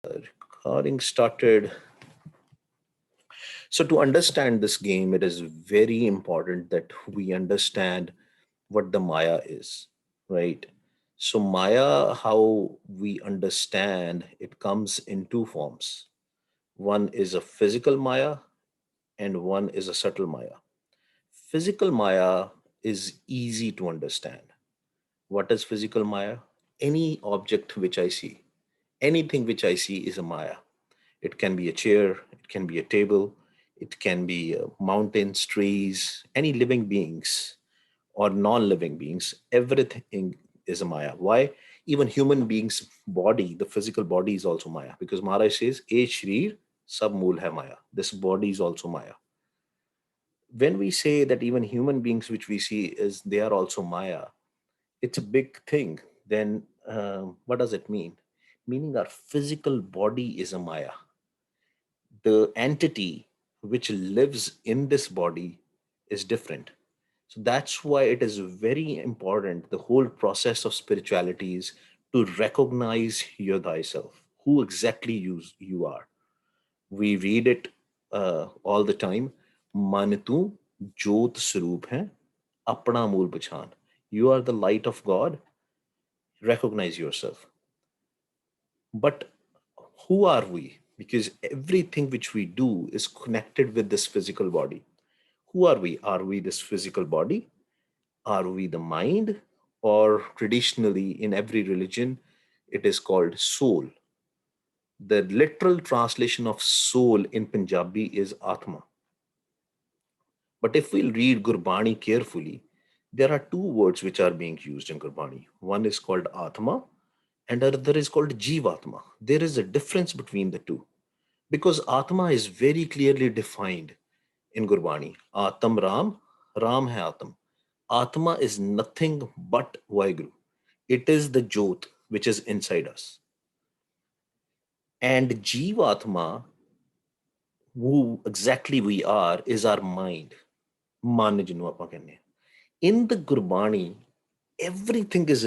Recording started. So, to understand this game, it is very important that we understand what the Maya is, right? So, Maya, how we understand it, comes in two forms. One is a physical Maya, and one is a subtle Maya. Physical Maya is easy to understand. What is physical Maya? Any object which I see, anything which I see is a Maya. It can be a chair, it can be a table, it can be mountains, trees, any living beings or non-living beings. Everything is a Maya. Why? Even human beings' body, the physical body is also Maya. Because Maharaj says, "E Shrir sab mool hai Maya." This body is also Maya. When we say that even human beings which we see is they are also Maya, it's a big thing. Then what does it mean? Meaning our physical body is a Maya. The entity which lives in this body is different. So that's why it is very important. The whole process of spirituality is to recognize your thyself, who exactly you are. We read it all the time. Man tu jyot swaroop hai, apna mool pachan. You are the light of God. Recognize yourself. But who are we? Because everything which we do is connected with this physical body. Who are we? Are we this physical body? Are we the mind? Or traditionally, in every religion, it is called soul. The literal translation of soul in Punjabi is Atma. But if we'll read Gurbani carefully, there are two words which are being used in Gurbani. One is called Atma and other is called Jivatma. There is a difference between the two because Atma is very clearly defined in Gurbani. Atam Ram, Ram hai Atam. Atma is nothing but Vaheguru. It is the Jyot which is inside us. And Jivatma, who exactly we are, is our mind. Man ਜਿਹਨੂੰ ਆਪਾਂ ਕਹਿੰਦੇ ਹਾਂ. In the Gurbani, everything is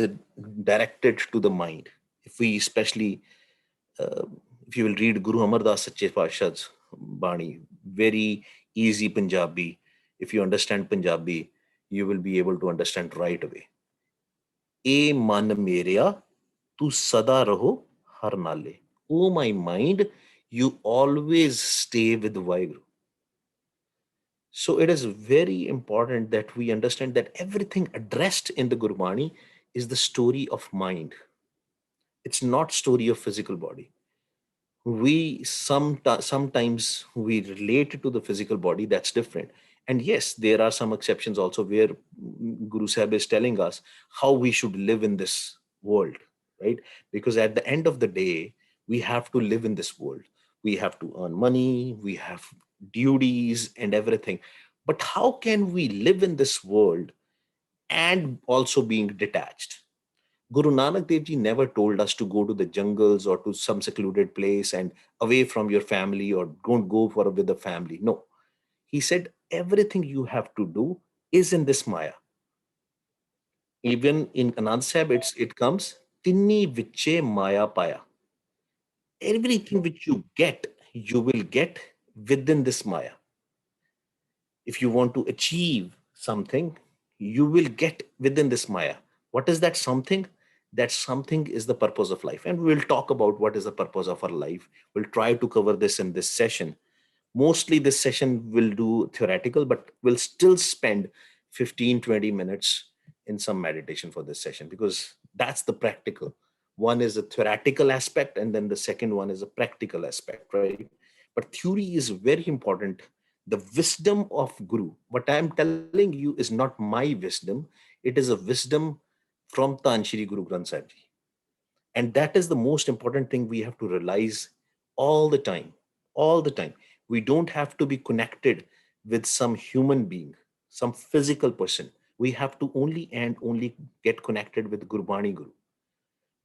directed to the mind. If we especially, uh, if you will read Guru Amar Das Sache Paatshah's Bani, very easy Punjabi. If you understand Punjabi, you will be able to understand right away. E man meria, tu sada raho har nale. Oh my mind, you always stay with Vaheguru. So it is very important that we understand that everything addressed in the Gurbani is the story of mind. It's not story of physical body. We sometimes we relate to the physical body. That's different. And yes, there are some exceptions also where Guru Sahib is telling us how we should live in this world, right? Because at the end of the day, we have to live in this world. We have to earn money, we have duties and everything. But how can we live in this world and also being detached? Guru Nanak Dev Ji never told us to go to the jungles or to some secluded place and away from your family or don't go for with the family. No, he said everything you have to do is in this Maya. Even in Anand Sahib, it comes Tinni Viche Maya Paya. Everything which you will get within this Maya. If you want to achieve something, you will get within this Maya. What is that something? That something is the purpose of life. And we'll talk about what is the purpose of our life. We'll try to cover this in this session. Mostly this session will do theoretical, but we'll still spend 15-20 minutes in some meditation for this session because that's the practical. One is the theoretical aspect, and then the second one is a practical aspect, right? But theory is very important. The wisdom of Guru, what I am telling you is not my wisdom, it is a wisdom from Tan Shri Guru Granth Sahib Ji. And that is the most important thing we have to realize all the time. All the time. We don't have to be connected with some human being, some physical person. We have to only get connected with Gurbani Guru.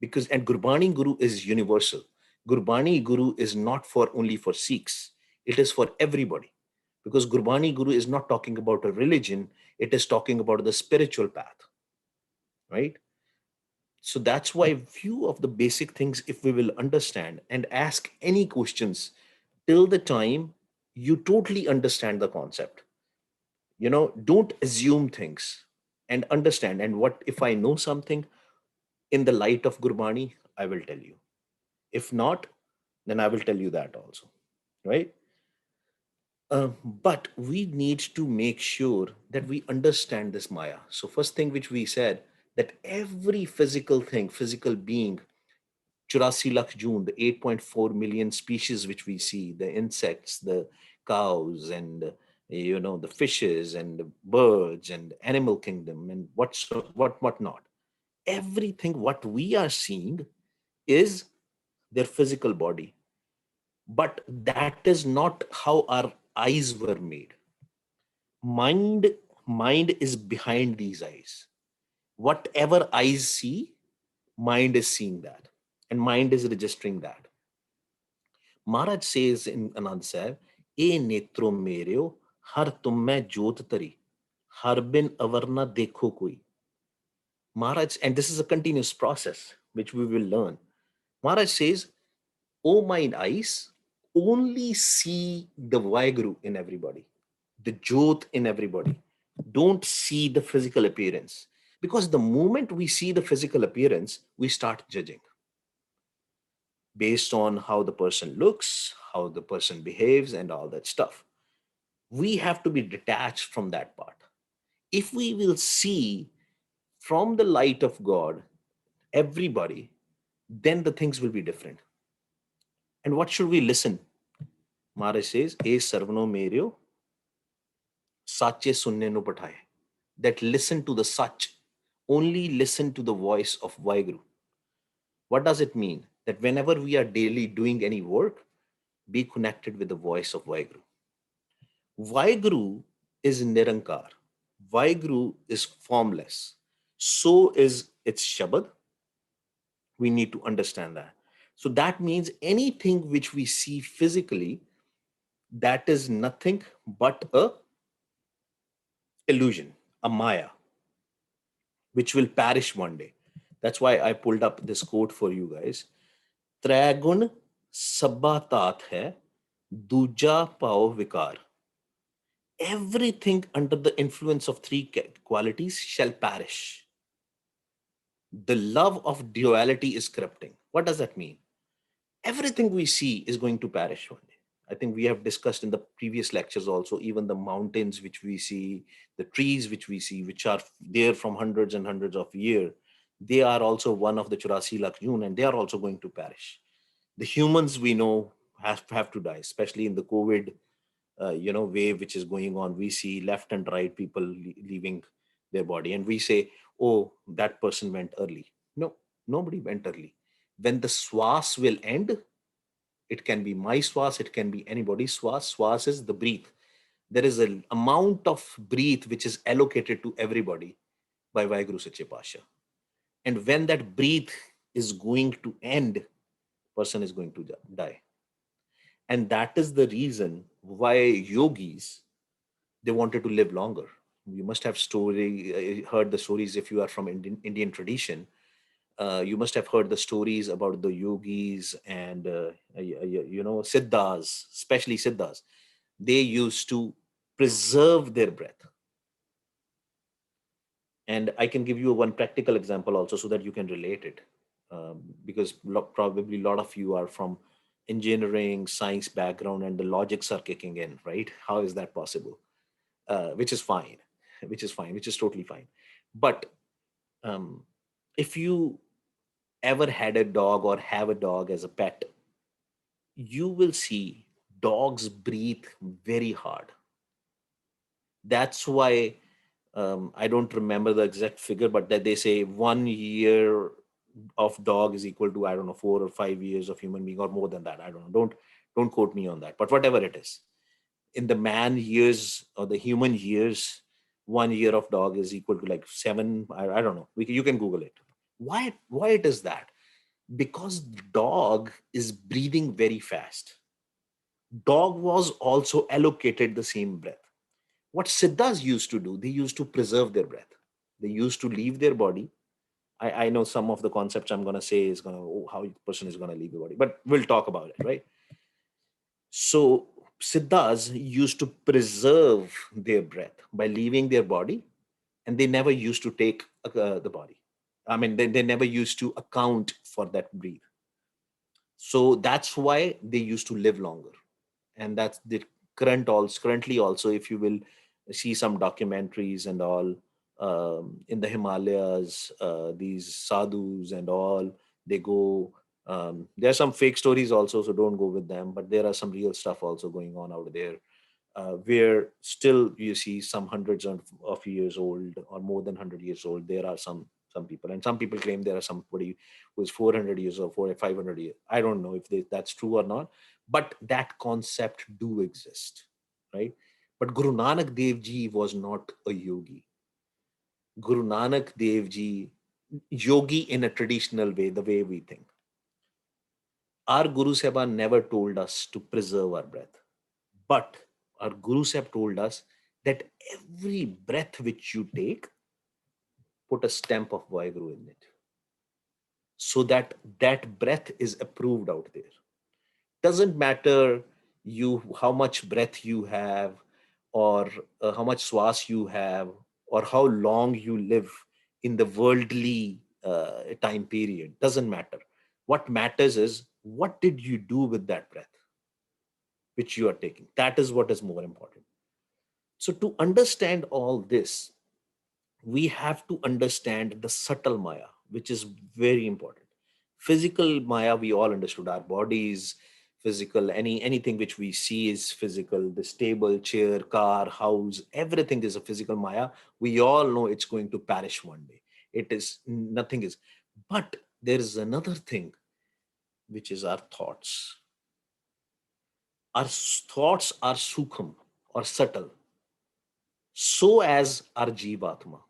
Because and Gurbani Guru is universal. Gurbani Guru is not for only for Sikhs. It is for everybody. Because Gurbani Guru is not talking about a religion, it is talking about the spiritual path, right? So that's why few of the basic things, if we will understand and ask any questions till the time you totally understand the concept, don't assume things and understand. And what if I know something in the light of Gurbani, I will tell you. If not, then I will tell you that also, right? But we need to make sure that we understand this Maya. So first thing which we said, that every physical thing, physical being, 84 lakh June, the 8.4 million species which we see, the insects, the cows, and the fishes and the birds and animal kingdom and what not. Everything what we are seeing is their physical body, but that is not how our eyes were made. Mind is behind these eyes. Whatever eyes see, mind is seeing that, and mind is registering that. Maharaj says in Anand Sahib, "E netro mereo, har tum mein jyot tari, har bin avarna dekho koi." Maharaj, and this is a continuous process which we will learn. Maharaj says, "O mine eyes, only see the Vaheguru in everybody, the Jyot in everybody. Don't see the physical appearance. Because the moment we see the physical appearance, we start judging based on how the person looks, how the person behaves, and all that stuff. We have to be detached from that part. If we will see from the light of God everybody, then the things will be different. And what should we listen? Maharaj says, "E sarvano meryo, sache sunne no pathaye." That listen to the Sach, only listen to the voice of Vaheguru. What does it mean? That whenever we are daily doing any work, be connected with the voice of Vaheguru. Vaheguru is Nirankar. Vaheguru is formless. So is its Shabad. We need to understand that. So that means anything which we see physically, that is nothing but a illusion, a Maya, which will perish one day. That's why I pulled up this quote for you guys. Traigun sabba tat hai, duja pao vikar. Everything under the influence of three qualities shall perish. The love of duality is corrupting. What does that mean? Everything we see is going to perish one day. I think we have discussed in the previous lectures also, even the mountains which we see, the trees which we see, which are there from hundreds and hundreds of years, they are also one of the 84 lakh June, and they are also going to perish. The humans we know have to die, especially in the COVID wave which is going on. We see left and right people leaving their body, and we say, "Oh, that person went early." No, nobody went early. When the swas will end, it can be my swas, it can be anybody's swas. Swas is the breath. There is an amount of breath which is allocated to everybody by Vaheguru Sache Pasha. And when that breath is going to end, person is going to die. And that is the reason why yogis, they wanted to live longer. You must have heard the stories. If you are from Indian tradition, you must have heard the stories about the yogis and siddhas, especially siddhas. They used to preserve their breath. And I can give you one practical example also so that you can relate it. Because probably a lot of you are from engineering, science background, and the logics are kicking in, right? How is that possible? Which is fine, which is totally fine. But um, if you ever had a dog or have a dog as a pet, you will see dogs breathe very hard. That's why I don't remember the exact figure, but that they say 1 year of dog is equal to, I don't know, 4 or 5 years of human being, or more than that. I don't know. Don't quote me on that. But whatever it is, in the man years or the human years, 1 year of dog is equal to like seven. I don't know. You can Google it. Why it is that? Because the dog is breathing very fast. Dog was also allocated the same breath. What siddhas used to do, they used to preserve their breath. They used to leave their body I know some of the concepts I'm going to say is going to, oh, how the person is going to leave the body, but we'll talk about it, right? So Siddhas used to preserve their breath by leaving their body, and they never used to take the body. I mean, they never used to account for that breathe. So that's why they used to live longer. And that's the currently also, if you will see some documentaries and all, in the Himalayas, these sadhus and all, they go, there are some fake stories also, so don't go with them, but there are some real stuff also going on out there, where still you see some hundreds of years old or more than 100 years old. There are some people, and some people claim there are somebody who is 400 years or 500 years. I don't know if that's true or not, but that concept do exist, right? But Guru Nanak Dev Ji was not a yogi. Guru Nanak Dev Ji, yogi in a traditional way, the way we think. Our Guru Sahib never told us to preserve our breath. But our gurus have told us that every breath which you take, put a stamp of Vaheguru in it, so that that breath is approved out there. Doesn't matter you how much breath you have, or how much swas you have, or how long you live in the worldly time period. Doesn't matter. What matters is what did you do with that breath which you are taking. That is what is more important. So to understand all this, we have to understand the subtle Maya, which is very important. Physical Maya, we all understood. Our bodies, physical, anything which we see is physical. This table, chair, car, house, everything is a physical Maya. We all know it's going to perish one day. It is nothing is. But there is another thing, which is our thoughts. Our thoughts are sukham or subtle, so as our Jivatma.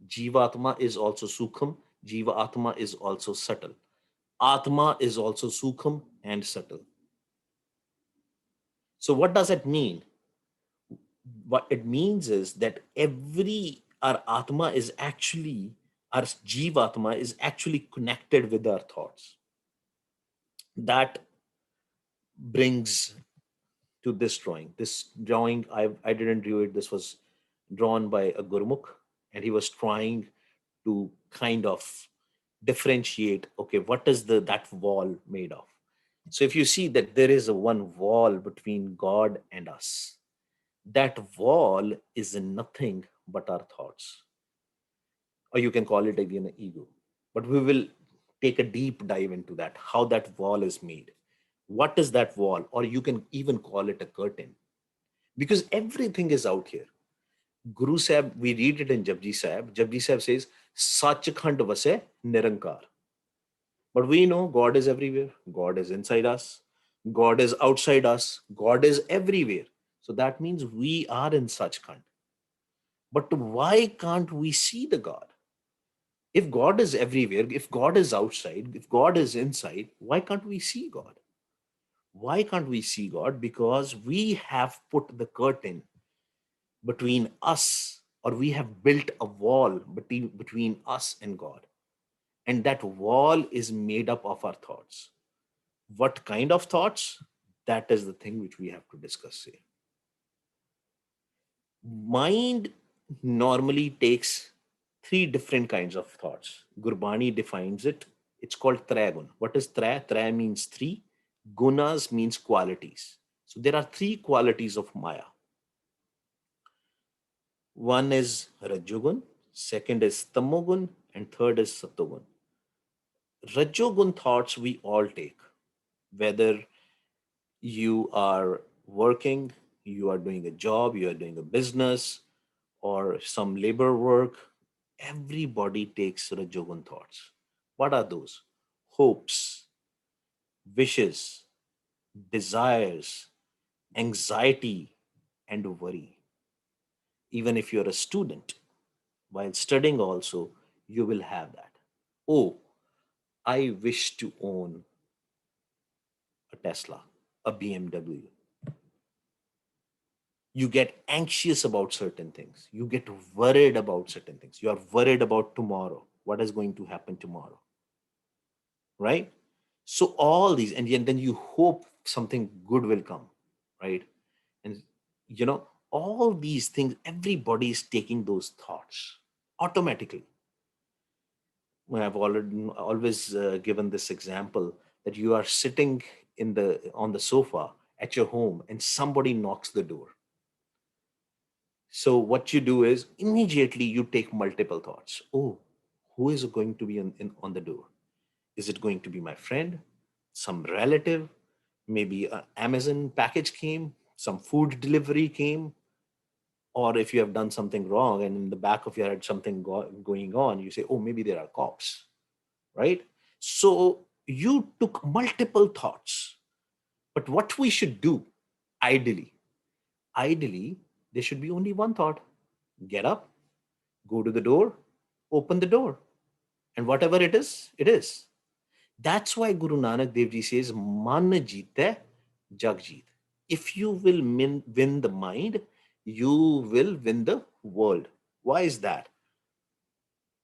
Jivatma is also Sukham, Jiva Atma is also subtle. Atma is also Sukham and subtle. So, what does it mean? What it means is that our Atma is actually, our Jivatma is actually connected with our thoughts. That brings to this drawing. This drawing, I didn't do it. This was drawn by a Gurmukh, and he was trying to kind of differentiate, okay, what is that wall made of. So if you see that there is a one wall between God and us, that wall is nothing but our thoughts, or you can call it again an ego. But we will take a deep dive into that, how that wall is made. What is that wall? Or you can even call it a curtain, because everything is out here. Guru Sahib, we read it in Japji Sahib. Japji Sahib says, Sachkhand vase nirankar. But we know God is everywhere. God is inside us. God is outside us. God is everywhere. So that means we are in Sachkhand. But why can't we see the God? If God is everywhere, if God is outside, if God is inside, why can't we see God? Why can't we see God? Because we have put the curtain between us, or we have built a wall between us and God. And that wall is made up of our thoughts. What kind of thoughts? That is the thing which we have to discuss here. Mind normally takes three different kinds of thoughts. Gurbani defines it. It's called Tragun. What is Tra? Tra means three. Gunas means qualities. So there are three qualities of Maya. One is Rajogun, second is Tamogun, and third is Satogun. Rajogun thoughts we all take, whether you are working, you are doing a job, you are doing a business, or some labor work. Everybody takes Rajogun thoughts. What are those? Hopes, wishes, desires, anxiety, and worry. Even if you're a student, while studying, also, you will have that. Oh, I wish to own a Tesla, a BMW. You get anxious about certain things, you get worried about certain things, you are worried about tomorrow. what is going to happen tomorrow, right? So all these, and then you hope something good will come, right? And all these things, everybody is taking those thoughts automatically. I've already always given this example that you are sitting on the sofa at your home and somebody knocks the door. So what you do is immediately you take multiple thoughts. Oh, who is going to be on the door? Is it going to be my friend, some relative? Maybe an Amazon package came, some food delivery came, or if you have done something wrong and in the back of your head something going on, you say, oh, maybe there are cops, right? So you took multiple thoughts. But what we should do, ideally, ideally, there should be only one thought. Get up, go to the door, open the door, and whatever it is, it is. That's why Guru Nanak Dev Ji says, Man jeete, jag jeet. If you will win the mind, you will win the world. Why is that?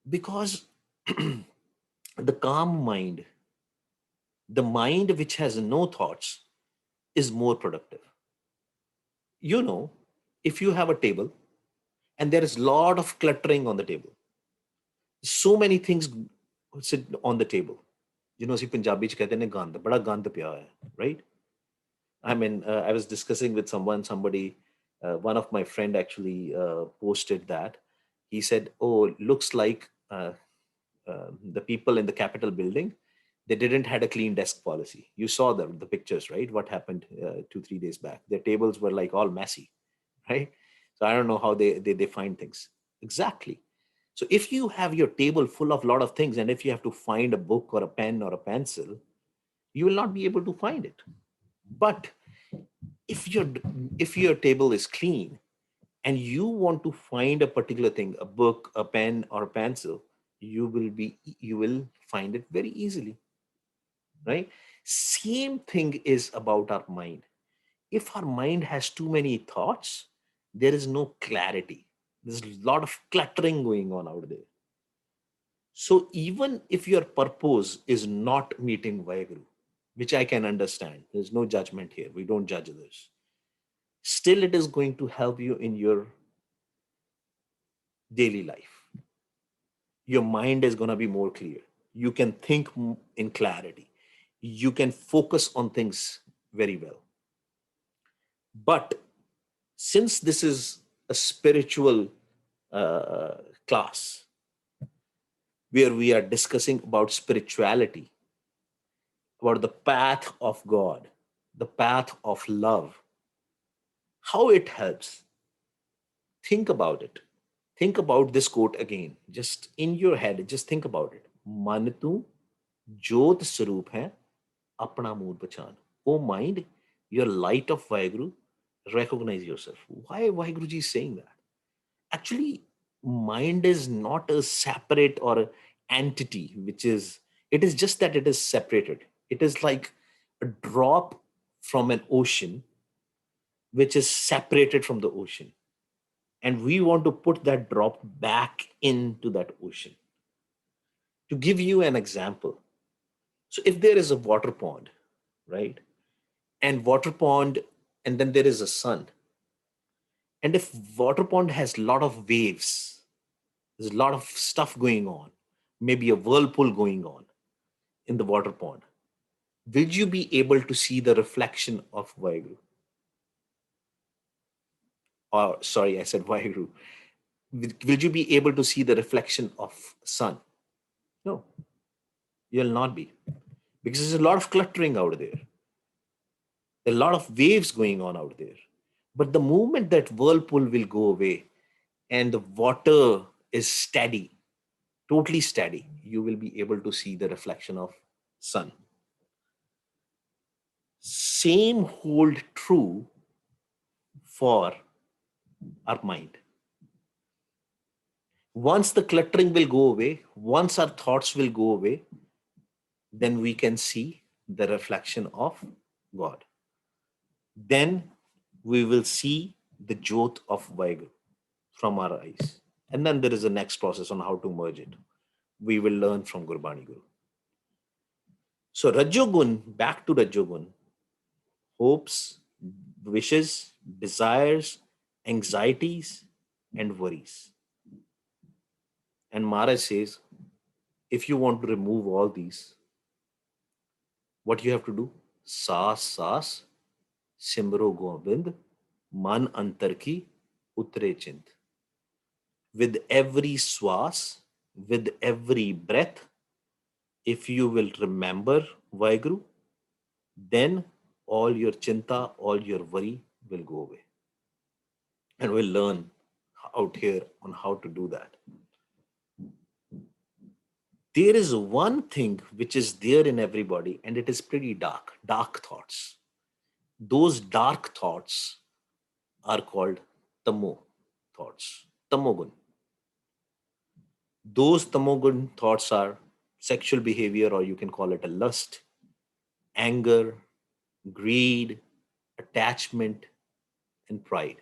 Because the calm mind, the mind which has no thoughts, is more productive. You know, if you have a table and there is a lot of cluttering on the table, so many things sit on the table. ਅਸੀਂ ਪੰਜਾਬੀ ਚ ਕਹਿੰਦੇ ਨੇ ਗੰਦ ਬੜਾ ਗੰਦ ਪਿਆ ਹੋਇਆ ਹੈ, right? I mean, I was discussing with somebody, one of my friend actually posted that. He said, "Oh, looks like the people in the Capitol building, they didn't had a clean desk policy. You saw the pictures, right? What happened 2 3 days back? Their tables were like all messy, right? So I don't know how they find things exactly. So if you have your table full of a lot of things, and if you have to find a book or a pen or a pencil, you will not be able to find it. But if your table is clean and you want to find a particular thing, a book, a pen, or a pencil, you will find it very easily, right? Same thing is about our mind. If our mind has too many thoughts, there is no clarity. There's a lot of cluttering going on out there. So even if your purpose is not meeting Vaheguru, which I can understand, there's no judgment here, we don't judge others, still it is going to help you in your daily life. Your mind is going to be more clear. You can think in clarity. You can focus on things very well. But since this is a spiritual uh, class where we are discussing about spirituality, about the path of God, the path of love, how it helps, think about it. Think about this quote again, just in your head, just think about it. Man tu jyot swaroop hai, apna mood pachan. Oh mind, you're light of Vaheguru, recognize yourself. Why Vaheguru ji is saying that? Actually, mind is not a separate or a entity, it is just that it is separated. It is like a drop from an ocean, which is separated from the ocean. And we want to put that drop back into that ocean. To give you an example, so if there is a water pond, right, and water pond, and then there is a sun, and if water pond has a lot of waves, there's a lot of stuff going on, maybe a whirlpool going on in the water pond, will you be able to see the reflection of Vaheguru? Or sorry, I said Vaheguru. Will you be able to see the reflection of sun? No, you'll not be, because there's a lot of cluttering out there. There are a lot of waves going on out there. But the moment that whirlpool will go away and the water is steady, totally steady, you will be able to see the reflection of sun. Same hold true for our mind. Once the cluttering will go away, once our thoughts will go away, then we can see the reflection of God. Then we will see the jyot of Vaheguru from our eyes. And then there is a next process on how to merge it. we will learn from Gurbani Guru. So Rajogun, back to Rajogun, hopes, wishes, desires, anxieties, and worries. And Maharaj says, if you want to remove all these, what you have to do? Saas, saas, simro gobind, man antar ki, utre chint. With every swas, with every breath, if you will remember Vaheguru, then all your chinta, all your worry will go away. And we'll learn out here on how to do that. There is one thing which is there in everybody, and it is pretty dark thoughts. Those dark thoughts are called tamo thoughts, tamogun. Those tamogun thoughts are sexual behavior, or you can call it a lust, anger, greed, attachment, and pride.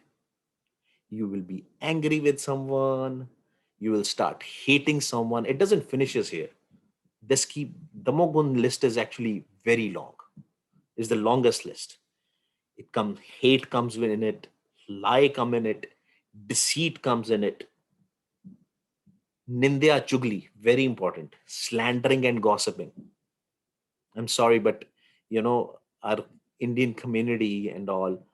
You will be angry with someone, you will start hating someone. It doesn't finishes here. This keep the Mogun list is actually very long. Is the longest list. It comes hate comes in it, lie come in it, deceit comes in it, nindya chugli, very important, slandering and gossiping. I'm sorry, but our Indian community and all,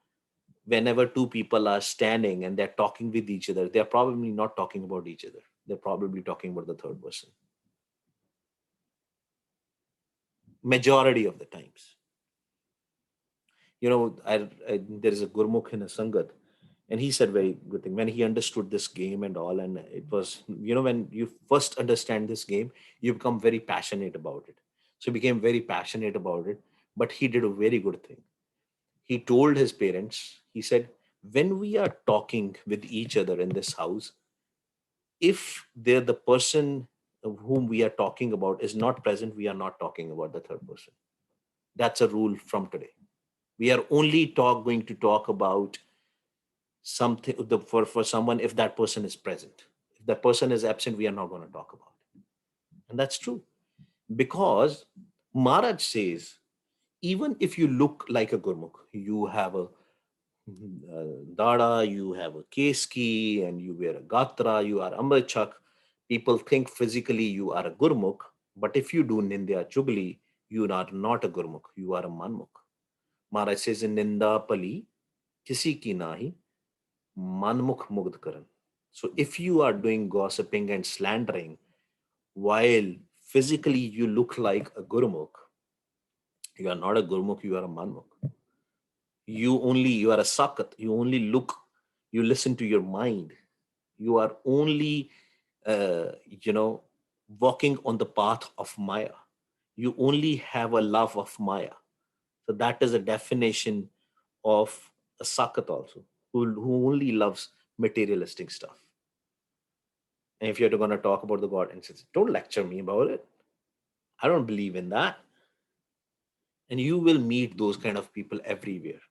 whenever two people are standing and they're talking with each other, they're probably not talking about each other. They're probably talking about the third person. Majority of the times. There is a Gurmukh in a Sangat, and he said very good thing when he understood this game and all. And it was, when you first understand this game, you become very passionate about it. So he became very passionate about it. But he did a very good thing. He told his parents, he said, when we are talking with each other in this house, if they're the person whom we are talking about is not present, we are not talking about the third person. That's a rule from today. We are only going to talk about something for someone if that person is present. If that person is absent, we are not going to talk about it. And that's true. Because Maharaj says, even if you look like a Gurmukh, you have a dada, you have a keski, and you wear a gatra, you are amrachak. People think physically you are a Gurmukh, but if you do Nindya Chugli, you are not a Gurmukh, you are a Manmukh. Maharaj says in Ninda Pali, Kisi ki nahi, Manmukh Mugd Karan. So if you are doing gossiping and slandering, while physically you look like a Gurmukh, you are not a Gurmukh, you are a Manmukh. You are a Sakat. You only look, you listen to your mind. You are only, uh, you know, walking on the path of Maya. You only have a love of Maya. So that is a definition of a Sakat also, who only loves materialistic stuff. And if you're going to talk about the God, and says, don't lecture me about it. I don't believe in that. And you will meet those kind of people everywhere.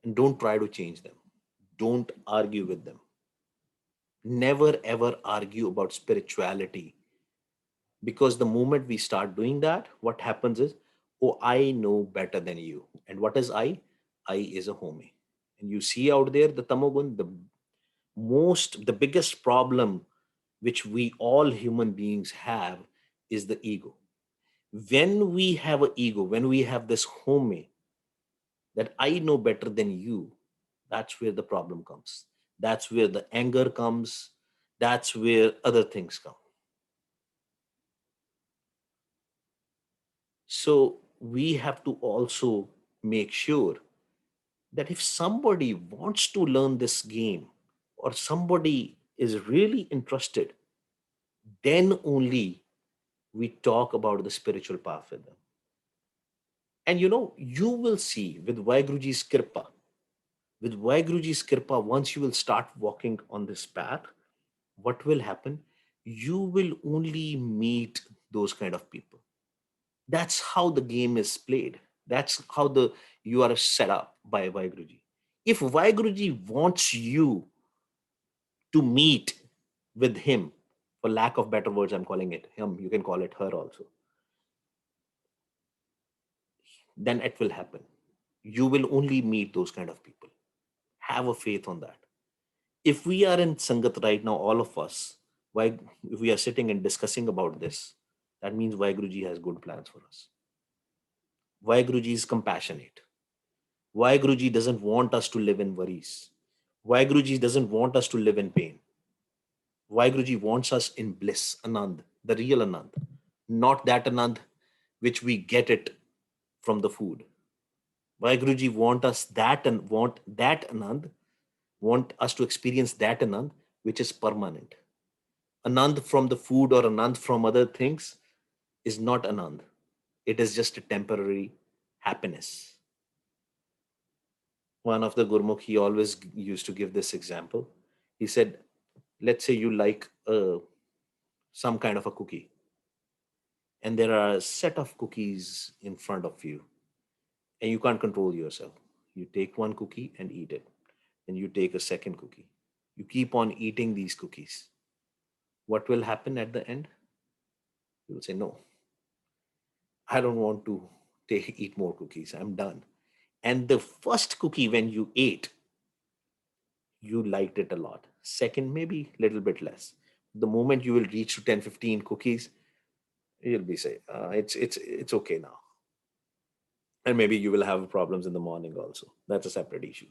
And don't try to change them. Don't argue with them. Never ever argue about spirituality. Because the moment we start doing that, what happens is, oh, I know better than you. And what is I? I is a homie. And you see out there the tamogun, the biggest problem which we all human beings have is the ego. When we have an ego, when we have this homie that I know better than you, that's where the problem comes. That's where the anger comes. That's where other things come. So we have to also make sure that if somebody wants to learn this game or somebody is really interested, then only we talk about the spiritual path with them. And you will see with Vaiguruji's Kripa, once you will start walking on this path, what will happen? You will only meet those kind of people. That's how the game is played. That's how you are set up by Vaiguruji. If Vaiguruji wants you to meet with him, For lack of better words, I'm calling it him, you can call it her also. Then it will happen. You will only meet those kind of people. Have a faith on that. If we are in Sangat right now, all of us, why, if we are sitting and discussing about this, that means Vaheguruji has good plans for us. Vaheguruji is compassionate. Vaheguruji doesn't want us to live in worries. Vaheguruji doesn't want us to live in pain. Vaheguruji wants us in bliss, Anand, the real Anand, not that Anand which we get it from the food. Vaheguruji want that Anand, want us to experience that Anand which is permanent. Anand from the food or Anand from other things is not Anand. It is just a temporary happiness. One of the Gurmukh, he always used to give this example. He said, let's say you like some kind of a cookie, and there are a set of cookies in front of you, and you can't control yourself. You take one cookie and eat it, and you take a second cookie. You keep on eating these cookies. What will happen at the end? You will say, no, I don't want to eat more cookies. I'm done. And the first cookie, when you ate, you liked it a lot. Second, maybe a little bit less. The moment you will reach to 10, 15 cookies, you'll be say, it's okay now. And maybe you will have problems in the morning also. That's a separate issue.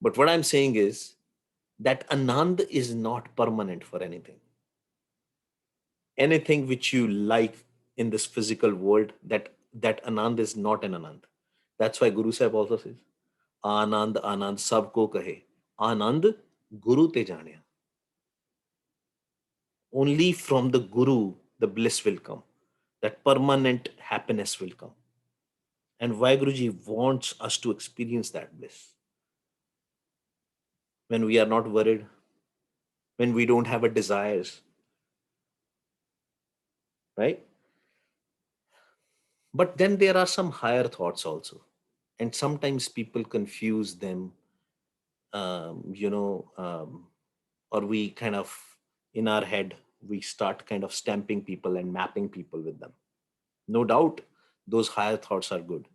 But what I'm saying is that Anand is not permanent for anything. Anything which you like in this physical world, that Anand is not an Anand. That's why Guru Sahib also says, Anand, Anand, sabko kahe. Anand, Guru te jane. Only from the Guru, the bliss will come. That permanent happiness will come. And Vaheguruji wants us to experience that bliss. When we are not worried, when we don't have a desires, right? But then there are some higher thoughts also. And sometimes people confuse them, you know, or we kind of, in our head, we start kind of stamping people and mapping people with them. No doubt, those higher thoughts are good,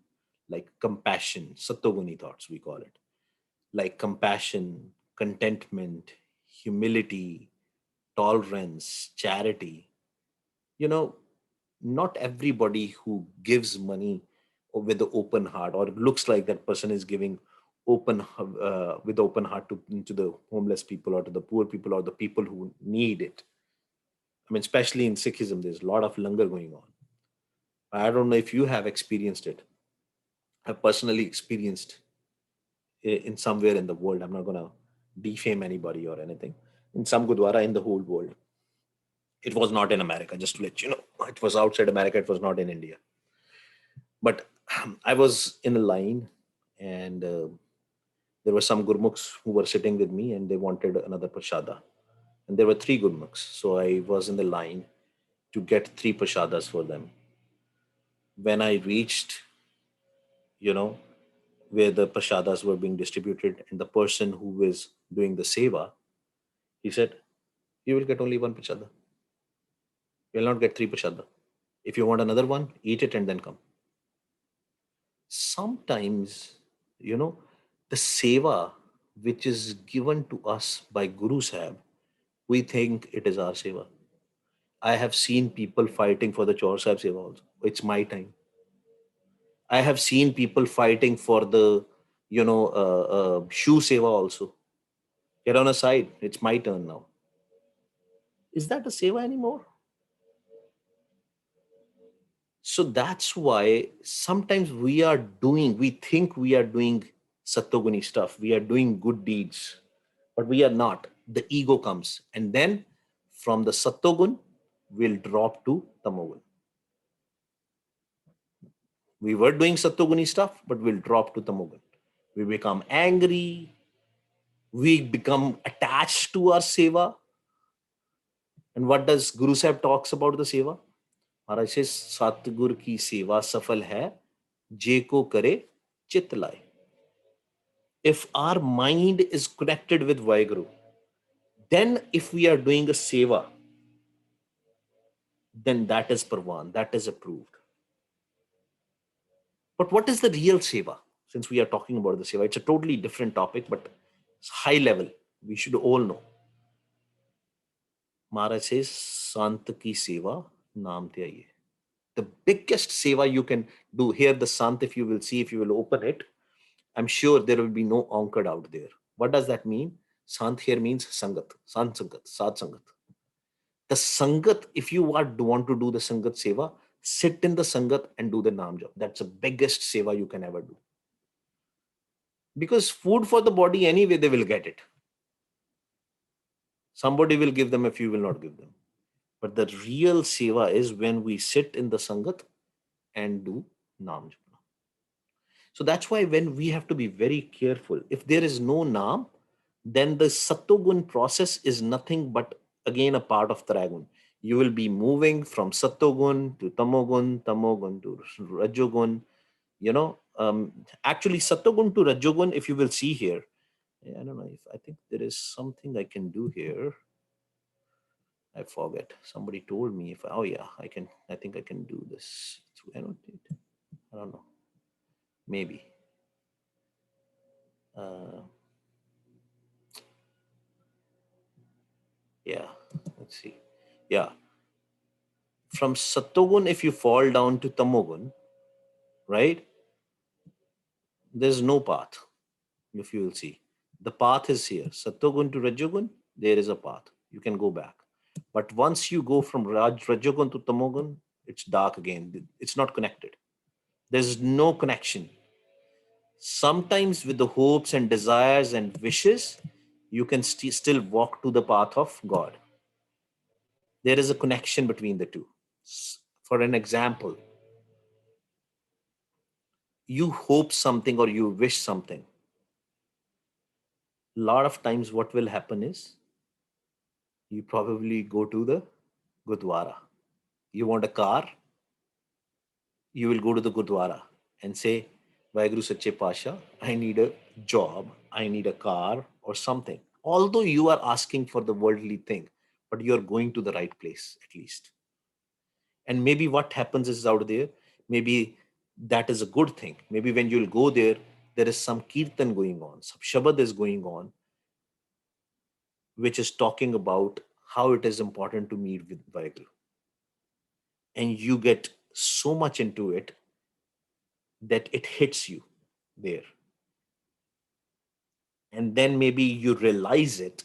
like compassion, Sattoguni thoughts, we call it, like compassion, contentment, humility, tolerance, charity. You know, not everybody who gives money with the open heart, or it looks like that person is giving with open heart to the homeless people or to the poor people or the people who need it. I mean, especially in Sikhism, there's a lot of langar going on. I don't know if you have experienced it. I've personally experienced in somewhere in the world. I'm not going to defame anybody or anything. In some gurdwara in the whole world. It was not in America, just to let you know. It was outside America. It was not in India. But I was in a line, and there were some gurmukhs who were sitting with me, and they wanted another prashada. And there were three gurmukhs. So I was in the line to get three prashadas for them. When I reached, you know, where the prashadas were being distributed, and the person who was doing the seva, he said, you will get only one prasada. You will not get three prasada. If you want another one, eat it and then come. Sometimes, you know, the seva which is given to us by Guru Sahib, we think it is our seva. I have seen people fighting for the Chaur Sahib seva also. It's my time. I have seen people fighting for the, shoe seva also. Get on a side. It's my turn now. Is that a seva anymore? So that's why sometimes we think we are doing Sattoguni stuff. We are doing good deeds, but we are not. The ego comes. And then from the Sattogun, we'll drop to Tamogun. We were doing Sattoguni stuff, but we'll drop to Tamogun. We become angry. We become attached to our seva. And what does Guru Sahib talks about the seva? Maharaj says, Satgur ki seva safal hai, je ko kare chit laye. If our mind is connected with Vaheguru, then if we are doing a seva, then that is Parwan, that is approved. But what is the real seva? Since we are talking about the seva, it's a totally different topic, but it's high level. We should all know. Maharaj says, Sant ki seva, naam te aiye. The biggest seva you can do here, the Sant, if you will see, if you will open it, I'm sure there will be no onkad out there. What does that mean? Sant here means Sangat, Sant Sangat, Sad Sangat. The Sangat, if you want to do the Sangat seva, sit in the Sangat and do the Naam Jap. That's the biggest seva you can ever do. Because food for the body, anyway, they will get it. Somebody will give them if you will not give them. But the real seva is when we sit in the Sangat and do Naam Jap. So that's why when we have to be very careful. If there is no Naam, then the Sattogun process is nothing but again a part of Tragun. You will be moving from Sattogun to Tamogun, Tamogun to Rajogun. Actually, Sattogun to Rajogun, if you will see here, I don't know if I think there is something I can do here. I forget. Somebody told me if oh yeah, I think I can do this through annotate. I don't know. Maybe. Uh, yeah, let's see. Yeah. From Satogun, if you fall down to Tamogun, right? There's no path. If you will see. The path is here. Satogun to Rajogun, there is a path. You can go back. But once you go from Rajogun to Tamogun, it's dark again. It's not connected. There's no connection. Sometimes with the hopes and desires and wishes, you can still walk to the path of God. There is a connection between the two. For an example, you hope something or you wish something. A lot of times, what will happen is you probably go to the Gurdwara. You want a car, you will go to the Gurdwara and say, Vaheguru Sache Pasha, I need a job, I need a car or something. Although you are asking for the worldly thing, but you are going to the right place at least. And maybe what happens is out there, maybe that is a good thing. Maybe when you'll go there, there is some kirtan going on, some shabad is going on, which is talking about how it is important to meet with Vaheguru. And you get so much into it that it hits you there. And then maybe you realize it.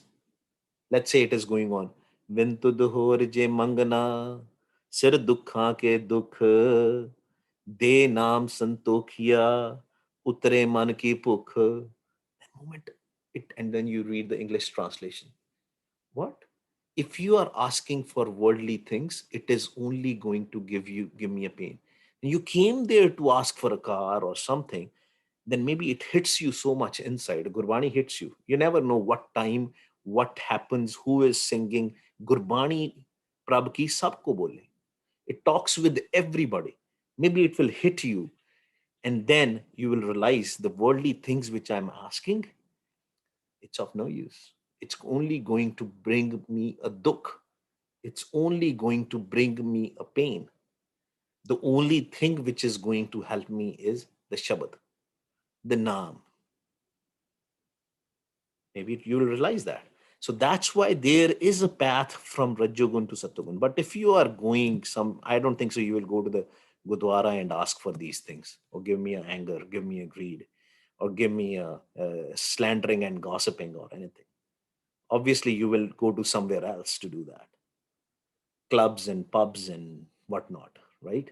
Let's say it is going on. Vintud je mangana, sir dukha ke dukh, de naam santokhiya, utre man ki pukh. That moment, and then you read the English translation. What? If you are asking for worldly things, it is only going to give me a pain. And you came there to ask for a car or something, then maybe it hits you so much inside. Gurbani hits you. You never know what time, what happens, who is singing. Gurbani Prabh ki sabko bole. It talks with everybody. Maybe it will hit you. And then you will realize the worldly things which I'm asking, it's of no use. It's only going to bring me a dukh. It's only going to bring me a pain. The only thing which is going to help me is the Shabad, the Naam. Maybe you will realize that. So that's why there is a path from Rajogun to Sattogun. But if you are going I don't think so, you will go to the Gurdwara and ask for these things, or give me a anger, give me a greed, or give me a slandering and gossiping or anything. Obviously, you will go to somewhere else to do that. Clubs and pubs and whatnot, right?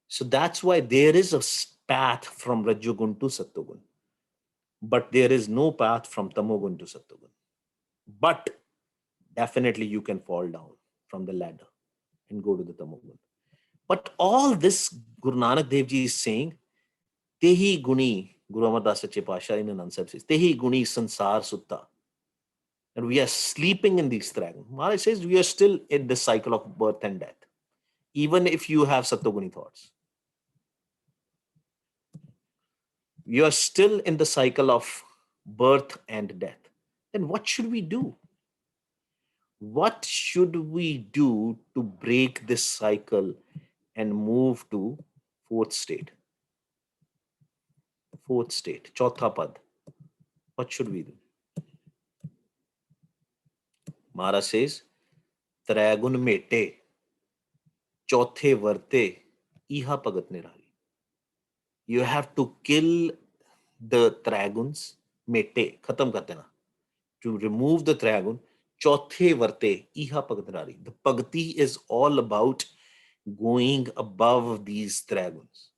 So that's why there is a path from Rajogun to Sattogun. But there is no path from Tamogun to Sattogun. But definitely you can fall down from the ladder and go to the Tamogun. But all this Guru Nanak Dev Ji is saying, Tehi Guni, Guru Amar Das Sache Pasha in an answer says, Tehi Guni Sansar Sutta. And we are sleeping in these dragon. Maharaj says we are still in this cycle of birth and death, even if you have Sattoguni thoughts. You are still in the cycle of birth and death. Then what should we do? What should we do to break this cycle and move to fourth state? Fourth state, chautha pad. What should we do? Mara says, Tragun mete, chauthe varte, iha pagat nirari. You have to kill the dragons, mete, khatam kar dena. To remove the dragon, chauthe varte, iha pagat nirari. The pagati is all about going above these dragons.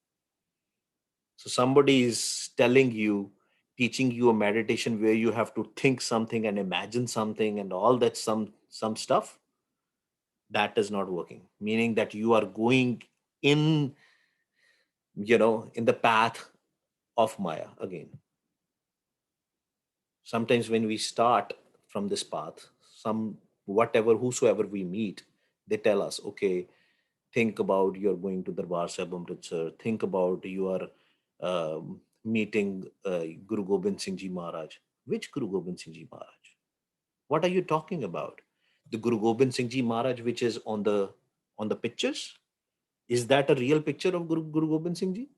So somebody is telling you, teaching you a meditation where you have to think something and imagine something and all that some stuff, that is not working. Meaning that you are going in, in the path of Maya again. Sometimes when we start from this path, some whatever whosoever we meet, they tell us, okay, think about you're going to Darbar Sahib Amritsar, think about you are meeting Guru Gobind Singh Ji Maharaj. Which Guru Gobind Singh Ji Maharaj? What are you talking about? The Guru Gobind Singh Ji Maharaj, which is on the pictures, is that a real picture of Guru Gobind Singh Ji?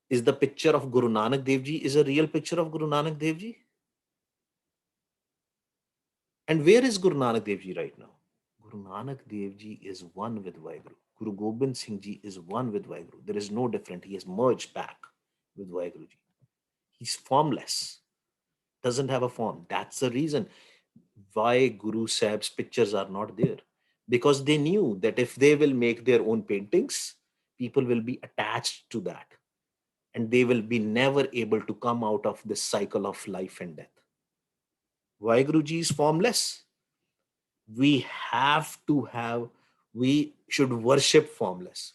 Is the picture of Guru Nanak Dev Ji is a real picture of Guru Nanak Dev Ji? And where is Guru Nanak Dev Ji right now? Guru Nanak Dev Ji is one with Vaheguru. Guru Gobind Singh Ji is one with Vaheguru. There is no different. He has merged back with Vaheguru Ji. He's formless, doesn't have a form. That's the reason why Guru Sahib's pictures are not there. Because they knew that if they will make their own paintings, people will be attached to that. And they will be never able to come out of this cycle of life and death. Vaheguru Ji is formless. We have to have, we should worship formless.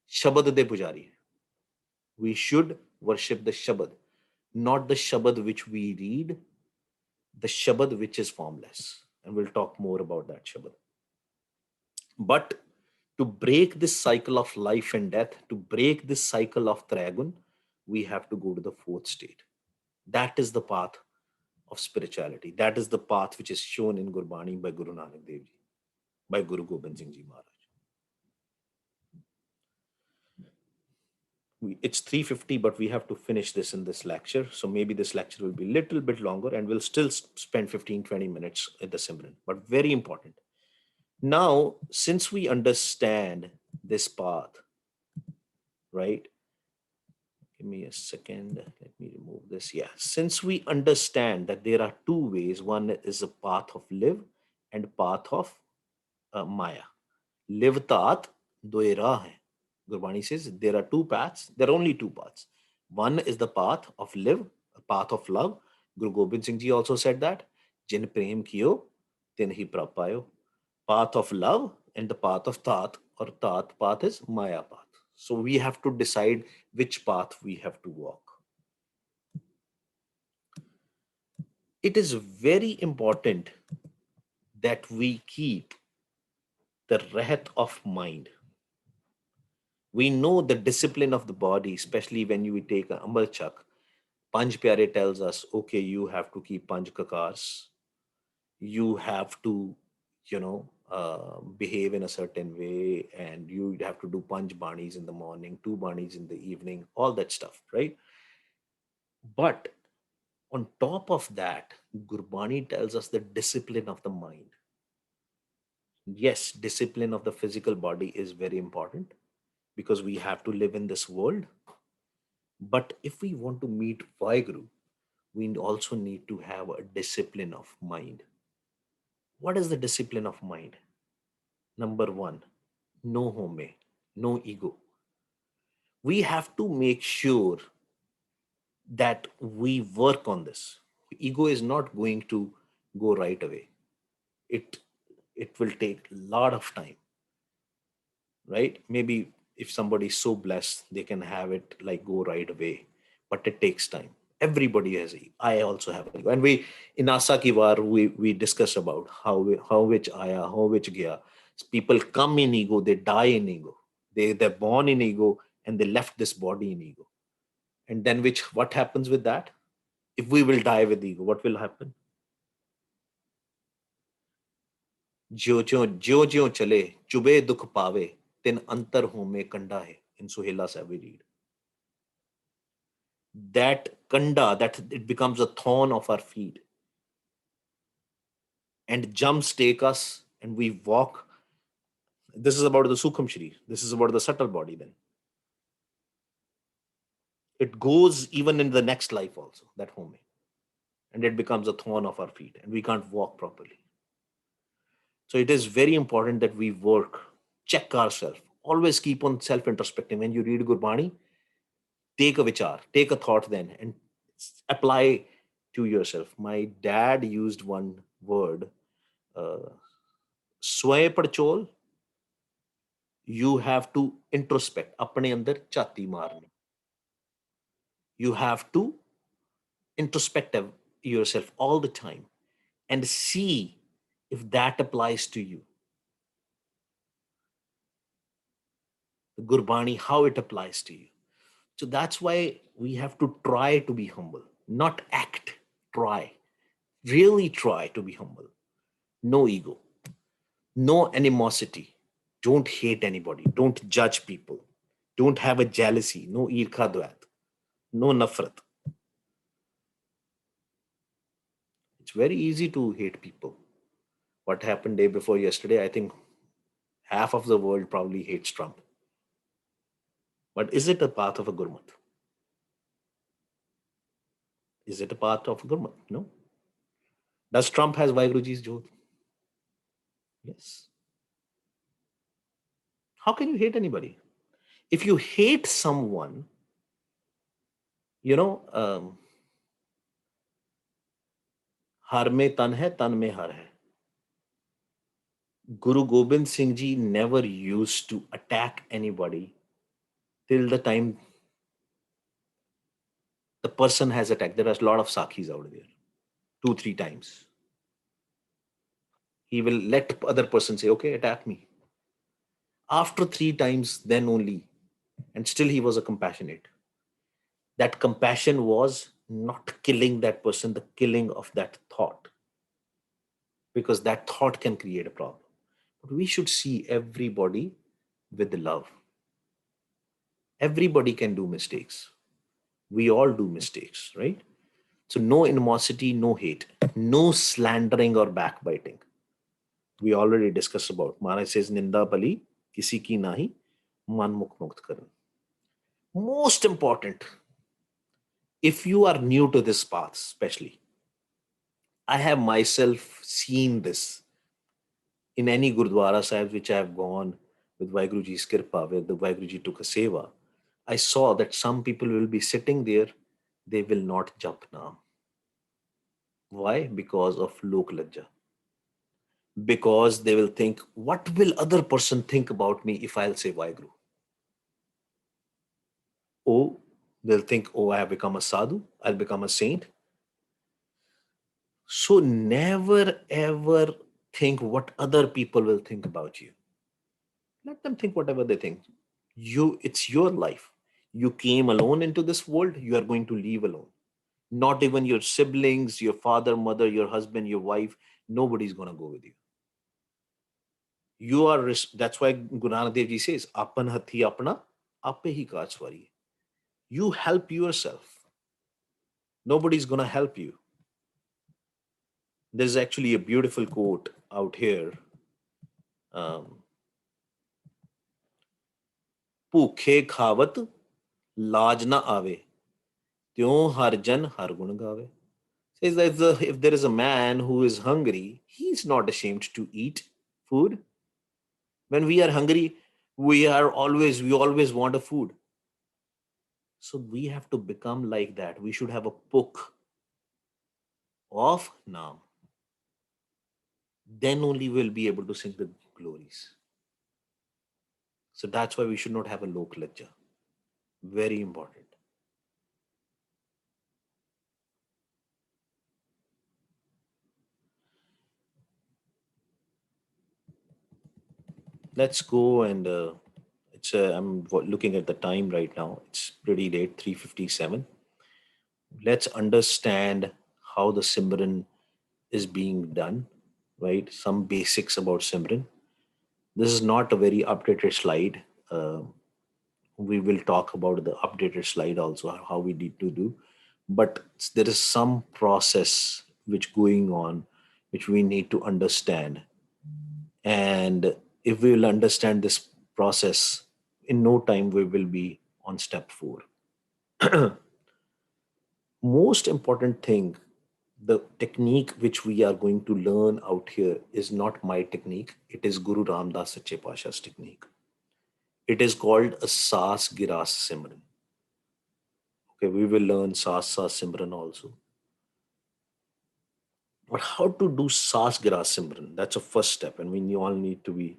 Shabad de Pujari. We should worship the Shabad, not the Shabad which we read, the Shabad which is formless. And we'll talk more about that Shabad. But to break this cycle of life and death, to break this cycle of Tragun, we have to go to the fourth state. That is the path of spirituality. That is the path which is shown in Gurbani by Guru Nanak Dev Ji, by Guru Gobind Singh Ji Maharaj. It's 3:50, but we have to finish this in this lecture. So maybe this lecture will be a little bit longer and we'll still spend 15-20 minutes at the Simran, but very important. Now, since we understand this path, right? Give me a second. Let me remove this. Yeah. Since we understand that there are two ways, one is a path of live and path of Maya. Live tat doira hai. Gurbani says there are two paths. There are only two paths. One is the path of live, a path of love. Guru Gobind Singh Ji also said that. Jin prem kiyo, tin hi prapayo. Path of love and the path of tat or tat path is Maya path. So we have to decide which path we have to walk. It is very important that we keep the rehat of mind. We know the discipline of the body, especially when you take an Amar Chak. Panj Pyare tells us, okay, you have to keep Panj Kakars. You have to, behave in a certain way, and you have to do Panj Banis in the morning, two Banis in the evening, all that stuff, right? But on top of that, Gurbani tells us the discipline of the mind. Yes, discipline of the physical body is very important because we have to live in this world. But if we want to meet Vaheguru, we also need to have a discipline of mind. What is the discipline of mind? Number one, no home, no ego. We have to make sure that we work on this. Ego is not going to go right away. It it will take a lot of time, right? Maybe if somebody is so blessed, they can have it like go right away, but it takes time. Everybody has ego. I also have ego, and we in Asa ki war we discuss about how which aya, how which gaya. People come in ego, they die in ego. They're born in ego and they left this body in ego. And then which what happens with that? If we will die with ego, what will happen? ज्यो ज्यो चले चुबे दुख पावे तिन अंतर हो में कंडा है. In Suhela Sah we read that kanda, that it becomes a thorn of our feet, and jumps take us and we walk. This is about the Sukham Shri. This is about the subtle body. Then it goes even in the next life also, that home, and it becomes a thorn of our feet, and we can't walk properly. So it is very important that we work, check ourselves, always keep on self introspecting. When you read Gurbani, take a vichar, take a thought then, and apply to yourself. My dad used one word, uh, sway padchol. You have to introspect, apne andar chati marni. You have to introspect yourself all the time and see if that applies to you. The Gurbani, how it applies to you. So that's why we have to try to be humble, not act. Try, really try to be humble. No ego, no animosity. Don't hate anybody. Don't judge people. Don't have a jealousy. No irkha dwat. No nafrat. It's very easy to hate people. What happened day before yesterday? I think half of the world probably hates Trump. But is it a path of a Gurmat? Is it a path of a Gurmat? No. Does Trump has Vaiguruji's Jodh? Yes. How can you hate anybody? If you hate someone, you know, har mein tan hai, tan mein har hai. Guru Gobind Singh Ji never used to attack anybody till the time the person has attacked. There are a lot of Sakhis out there, 2, 3 times. He will let other person say, okay, attack me. After 3 times, then only, and still he was a compassionate. That compassion was not killing that person, the killing of that thought, because that thought can create a problem. But we should see everybody with love. Everybody can do mistakes. We all do mistakes, right? So no animosity, no hate, no slandering or backbiting. We already discussed about. Maharaj says, Ninda pali, kisi ki nahi, man mukh mukt karan. Most important, if you are new to this path, especially, I have myself seen this in any Gurdwara Sahib which I have gone with Vaiguruji's Kirpa, where the Vaiguruji took a seva. I saw that some people will be sitting there, they will not jump Naam. Why? Because of Lok Lajja. Because they will think, what will other person think about me if I'll say Vaiguru? Oh, they'll think, oh, I have become a sadhu, I'll become a saint. So never ever think what other people will think about you. Let them think whatever they think. It's your life. You came alone into this world, you are going to leave alone. Not even your siblings, your father, mother, your husband, your wife, nobody's going to go with you. That's why Guru Nanak Dev Ji says, Apan hathi apna, ape hi kaaj wari. You help yourself. Nobody's going to help you. There's actually a beautiful quote out here. Um, ਭੁੱਖੇ ਖਾਵਤ ਲਾਜ ਨਾ ਆਵੇ ਤਿਉ ਹਰ ਜਨ ਹਰ ਗੁਣ ਗਾਵੇ. Says that if there is a man who is hungry, he's not ashamed to eat food. When we are hungry, we always want a food. So we have to become like that. We should have a book of Naam. Then only we'll be able to sing the glories. So that's why we should not have a lok lajja. Very important. Let's go and I'm looking at the time right now. It's pretty late, 3:57. Let's understand how the Simran is being done. right? Some basics about Simran. This is not a very updated slide. We will talk about the updated slide also, how we need to do. But there is some process which going on, which we need to understand. And if we will understand this process, in no time we will be on step 4. Most important thing, the technique which we are going to learn out here is not my technique. It is Guru Ramdas Sache Pasha's technique. It is called a Sas Giras Simran. Okay, we will learn Sas Simran also. But how to do Sas Giras Simran? That's a first step, and we all need to be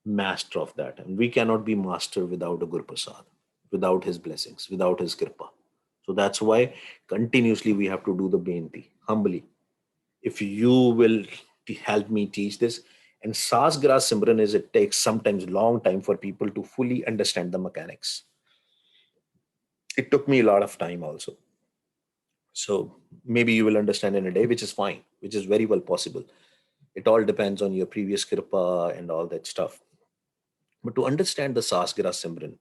master of that. And we cannot be master without a Guru Prasad, without his blessings, without his kripa. So that's why continuously we have to do the benti humbly. If you will help me teach this, and Sas Giras Simran is, it takes sometimes long time for people to fully understand the mechanics. It took me a lot of time also. So maybe you will understand in a day, which is fine, which is very well possible. It all depends on your previous kripa and all that stuff. But to understand the Sasgira Simran,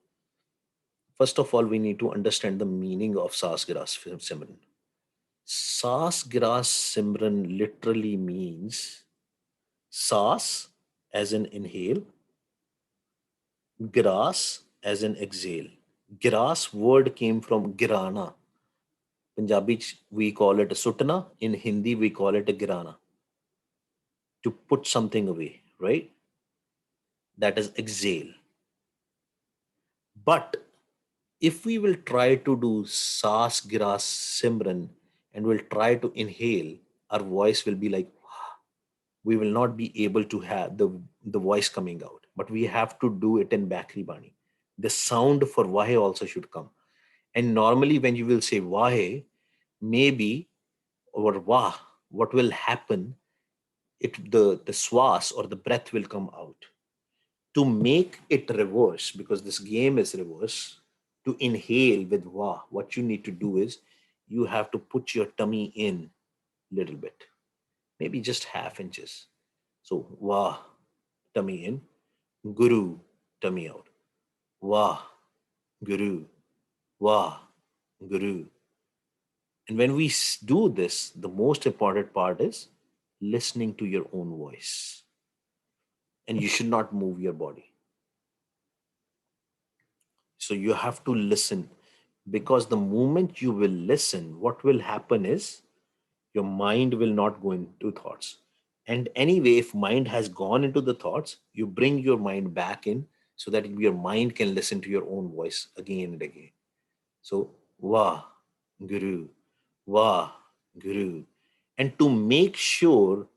first of all, we need to understand the meaning of Sasgira Simran. Sasgira Simran literally means Sas as in inhale, Gras as in exhale. Gras word came from Girana. Punjabi we call it a sutna. In Hindi we call it a girana. To put something away, right? That is exhale. But if we will try to do Sas Giras Simran and will try to inhale, our voice will be like, we will not be able to have the voice coming out. But we have to do it in Bakri Bani. The sound for Vahe also should come. And normally when you will say Vahe, maybe or Wah, what will happen, the swas or the breath will come out. To make it reverse, because this game is reverse, to inhale with wah, what you need to do is you have to put your tummy in little bit, maybe just half inches. So wah, tummy in, guru, tummy out, wah, guru, wah, guru. And when we do this, the most important part is listening to your own voice. And you should not move your body. So you have to listen, because the moment you will listen, what will happen is your mind will not go into thoughts. And anyway, if mind has gone into the thoughts, you bring your mind back in so that your mind can listen to your own voice again and again. So, Wah, Guru, Wah, Guru. And to make sure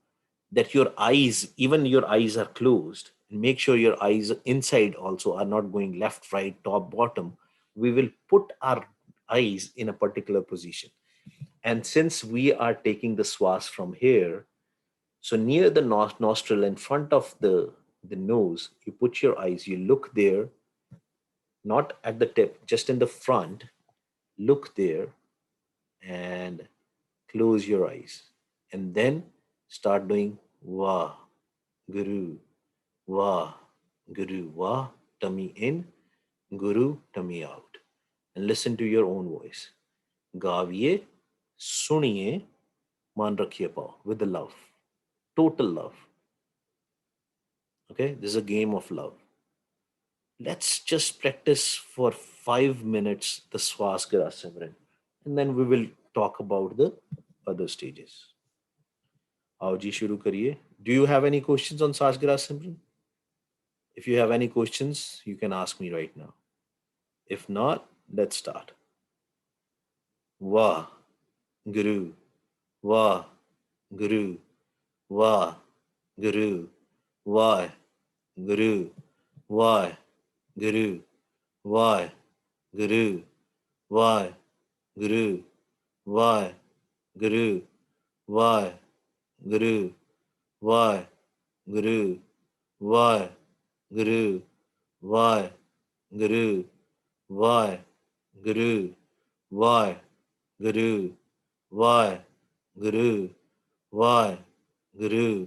that your eyes, even your eyes are closed, and make sure your eyes inside also are not going left, right, top, bottom, we will put our eyes in a particular position. And since we are taking the swas from here, so near the nostril in front of the nose, you put your eyes, you look there, not at the tip, just in the front, look there and close your eyes. And then start doing Wah, Guru, Wah, Guru, Wah, tummy in, Guru, tummy out. And listen to your own voice. Gaviye, suniye, man rakhiye pao, with the love, total love. Okay, this is a game of love. Let's just practice for 5 minutes the Swasgara Simran, and then we will talk about the other stages. आओ जी शुरू करिए. Do you have any questions on Swasgara Simran? If you have any questions, you can ask me right now. If not, let's start. Wah, Guru, Wah, Guru, Wah, Guru, Wah, Guru, Wah, Guru, Wah, Guru, Why, Guru, why, Guru, why, Guru, why, Guru, why, Guru, why, Guru, why, Guru, why, Guru, why, Guru, why, Guru,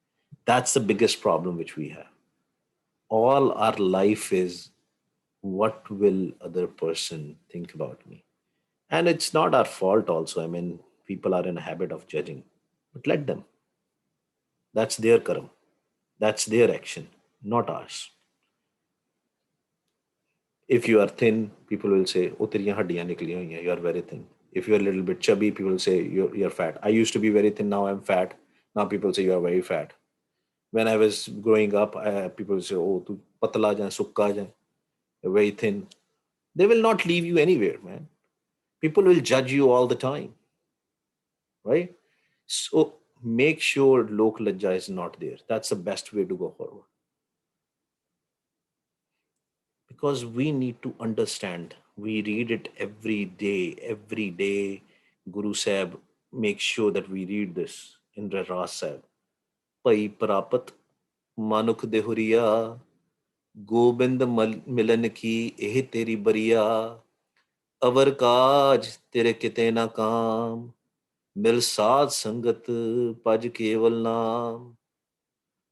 That's the biggest problem which we have. All our life is, what will other person think about me? And it's not our fault also. I mean, people are in a habit of judging. But let them. That's their karam. That's their action, not ours. If you are thin, people will say, "Oh, तेरी हड्डियां निकली हुई हैं, you are very thin." If you are a little bit chubby, people will say, you're fat. I used to be very thin, now I'm fat. Now people say you are very fat. When I was growing up, people will say, "Oh, tu patla jaye, sukka jaye, you're very thin." They will not leave you anywhere, man. People will judge you all the time, right? So make sure lok lajja is not there. That's the best way to go forward. Because we need to understand. We read it every day. Every day, Guru Sahib makes sure that we read this in Rahras Sahib. Pai Prapat Manuk Dehuriya Gobind Milan ki eh teri bariya अवर काज तेरे किते ना काम मिल साध संगत paj keval naam.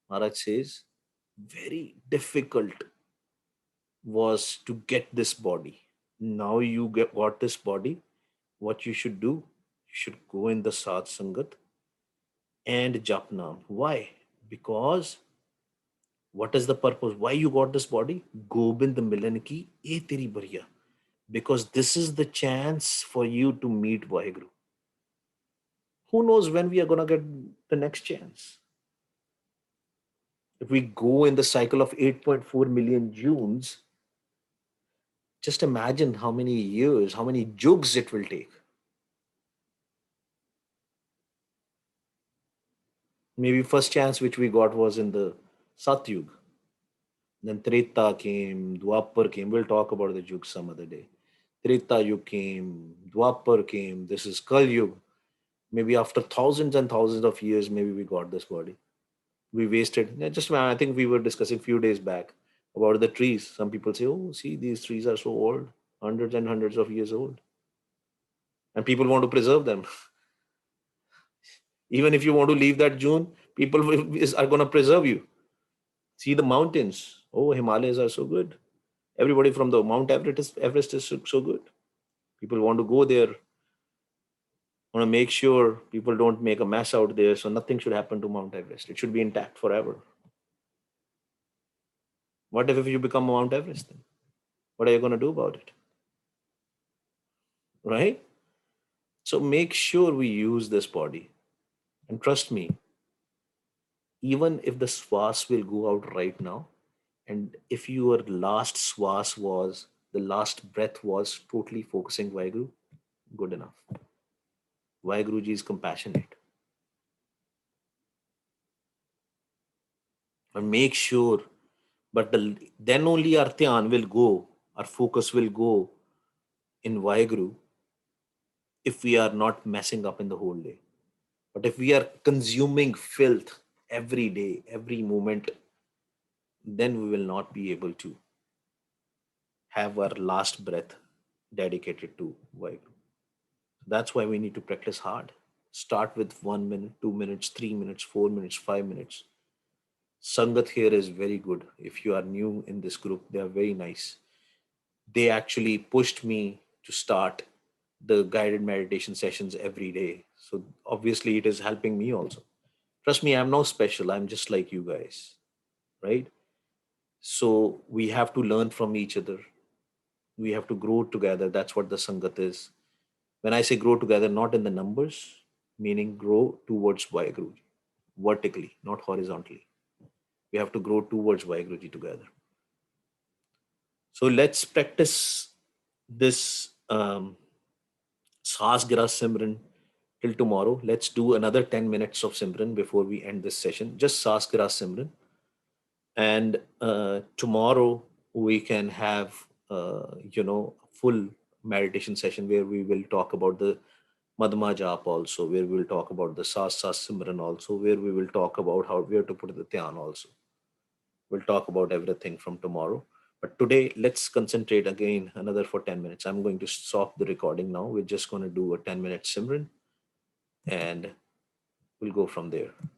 Maharaj says, very difficult was to get this body. Now got this body. What you should do? You should go in the Sadh Sangat and Jap Naam. Why? Because what is the purpose? Why you got this body? Gobind Milan ki e teri bariya. Because this is the chance for you to meet Vaheguru. Who knows when we are going to get the next chance? If we go in the cycle of 8.4 million Junes, just imagine how many years, how many jugs it will take. Maybe first chance which we got was in the Satyug. Then Treta came, Dwapar came. We'll talk about the Yug some other day. Treta Yug came, Dwapar came. This is Kal Yug. Maybe after thousands and thousands of years, maybe we got this body. We wasted. Yeah, just I think we were discussing a few days back about the trees. Some people say, "Oh, see, these trees are so old, hundreds and hundreds of years old," and people want to preserve them. Even if you want to leave that June, people are going to preserve you. See the mountains. Oh, Himalayas are so good. Everybody from the Everest is so good. People want to go there. Want to make sure people don't make a mess out there. So nothing should happen to Mount Everest. It should be intact forever. What if you become Mount Everest then? What are you going to do about it? Right? So make sure we use this body. And trust me, even if the swas will go out right now, and if your last swas was, the last breath was totally focusing Vaheguru, good enough. Vaheguruji is compassionate. And make sure, but then only our dhyan will go, our focus will go in Vaheguru if we are not messing up in the whole day. But if we are consuming filth every day, every moment, then we will not be able to have our last breath dedicated to Vaheguru. That's why we need to practice hard. Start with 1 minute, 2 minutes, 3 minutes, 4 minutes, 5 minutes. Sangat here is very good. If you are new in this group, they are very nice. They actually pushed me to start the guided meditation sessions every day. So obviously, it is helping me also. Trust me, I'm no special. I'm just like you guys, right? So we have to learn from each other. We have to grow together. That's what the Sangat is. When I say grow together, not in the numbers, meaning grow towards Vaheguru, vertically, not horizontally. We have to grow towards Vaheguruji together. So let's practice this Saas Gira Simran till tomorrow. Let's do another 10 minutes of Simran before we end this session. Just Saas Gira Simran. And tomorrow we can have, full meditation session where we will talk about the Madhma Jap also, where we will talk about the Saas Simran also, where we will talk about how where to put the Dhyan also. We'll talk about everything from tomorrow. But today, let's concentrate again another for 10 minutes. I'm going to stop the recording now. We're just going to do a 10-minute Simran and we'll go from there.